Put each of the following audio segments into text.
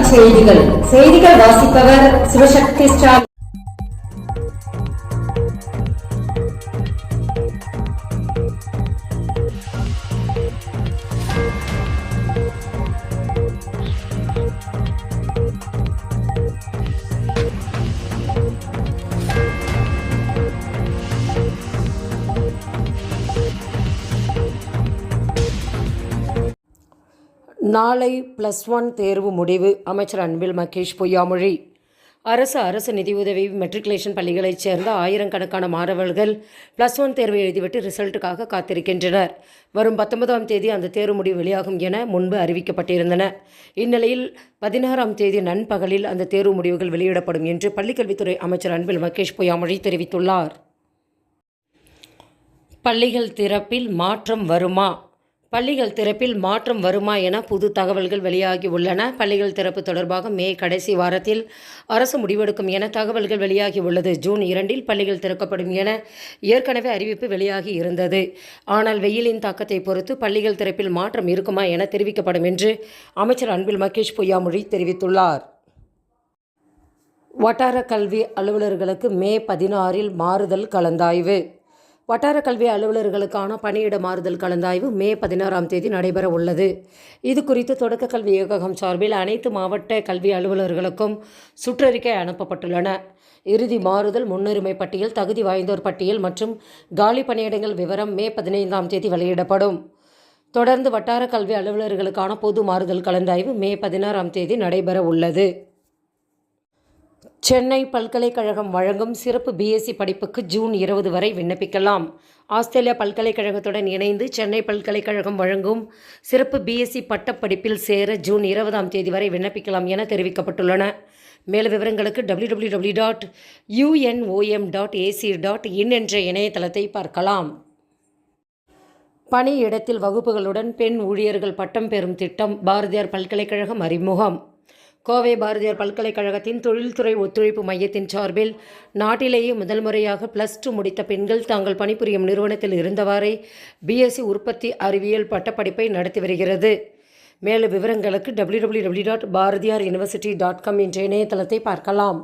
செய்திகள் வாசிப்பவர் சிவசக்தி ஸ்டாலின். நாளை +1 தேர்வு முடிவு. அமைச்சர் அன்பில் மகேஷ் பொய்யாமொழி. அரசு நிதியுதவி மெட்ரிகுலேஷன் பள்ளிகளைச் சேர்ந்த ஆயிரக்கணக்கான மாணவர்கள் +1 தேர்வை எழுதிவிட்டு ரிசல்ட்டுக்காக காத்திருக்கின்றனர். வரும் 19ஆம் தேதி அந்த தேர்வு முடிவு வெளியாகும் என முன்பு அறிவிக்கப்பட்டிருந்தன. இந்நிலையில் 16ஆம் தேதி நண்பகலில் அந்த தேர்வு முடிவுகள் வெளியிடப்படும் என்று பள்ளிக்கல்வித்துறை அமைச்சர் அன்பில் மகேஷ் பொய்யாமொழி தெரிவித்துள்ளார். பள்ளிகள் திறப்பில் மாற்றம் வருமா என புது தகவல்கள் வெளியாகி உள்ளன. பள்ளிகள் திறப்பு தொடர்பாக மே கடைசி வாரத்தில் அரசு முடிவெடுக்கும் என தகவல்கள் வெளியாகி உள்ளது. ஜூன் 2 பள்ளிகள் திறக்கப்படும் என ஏற்கனவே அறிவிப்பு வெளியாகி இருந்தது. ஆனால் வெயிலின் தாக்கத்தை பொறுத்து பள்ளிகள் திறப்பில் மாற்றம் இருக்குமா என தெரிவிக்கப்படும் என்று அமைச்சர் அன்பில் மகேஷ் பொய்யாமொழி தெரிவித்துள்ளார். வட்டார கல்வி அலுவலர்களுக்கு மே 16 மாறுதல் கலந்தாய்வு. வட்டார கல்வி அலுவலர்களுக்கான பணியிட மாறுதல் கலந்தாய்வு மே 16ஆம் தேதி நடைபெற உள்ளது. இது குறித்து தொடக்க கல்வி இயக்ககம் சார்பில் அனைத்து மாவட்ட கல்வி அலுவலர்களுக்கும் சுற்றறிக்கை அனுப்பப்பட்டுள்ளன. இறுதி மாறுதல், முன்னுரிமை பட்டியல், தகுதி வாய்ந்தோர் பட்டியல் மற்றும் காலி பணியிடங்கள் விவரம் மே 15ஆம் தேதி வெளியிடப்படும். தொடர்ந்து வட்டார கல்வி அலுவலர்களுக்கான பொது மாறுதல் கலந்தாய்வு மே 16ஆம் தேதி நடைபெற உள்ளது. சென்னை பல்கலைக்கழகம் வழங்கும் சிறப்பு BSc படிப்புக்கு ஜூன் 20 வரை விண்ணப்பிக்கலாம். ஆஸ்திரேலியா பல்கலைக்கழகத்துடன் இணைந்து சென்னை பல்கலைக்கழகம் வழங்கும் சிறப்பு BSc பட்டப்படிப்பில் சேர ஜூன் 20ஆம் தேதி வரை விண்ணப்பிக்கலாம் என தெரிவிக்கப்பட்டுள்ளன. மேலும் விவரங்களுக்கு www.unom.ac.in என்ற இணையதளத்தை பார்க்கலாம். பணியிடத்தில் வகுப்புகளுடன் பெண் ஊழியர்கள் பட்டம் பெறும் திட்டம் பாரதியார் பல்கலைக்கழகம் அறிமுகம். கோவை பாரதியார் பல்கலைக்கழகத்தின் தொழில்துறை ஒத்துழைப்பு மையத்தின் சார்பில் நாட்டிலேயே முதல் முறையாக +2 முடித்த பெண்கள் தாங்கள் பணிபுரியும் நிறுவனத்தில் இருந்தவாறே BSc உற்பத்தி அறிவியல் பட்டப்படிப்பை நடத்தி வருகிறது. மேலும் விவரங்களுக்கு www.bharathiaruniversity.com என்ற இணையதளத்தை பார்க்கலாம்.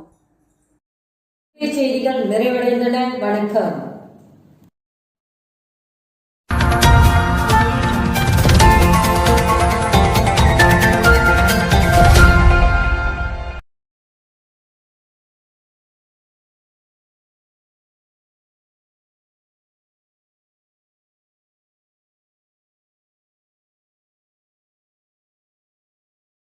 செய்திகள் நிறைவடைந்தன. வணக்கம்.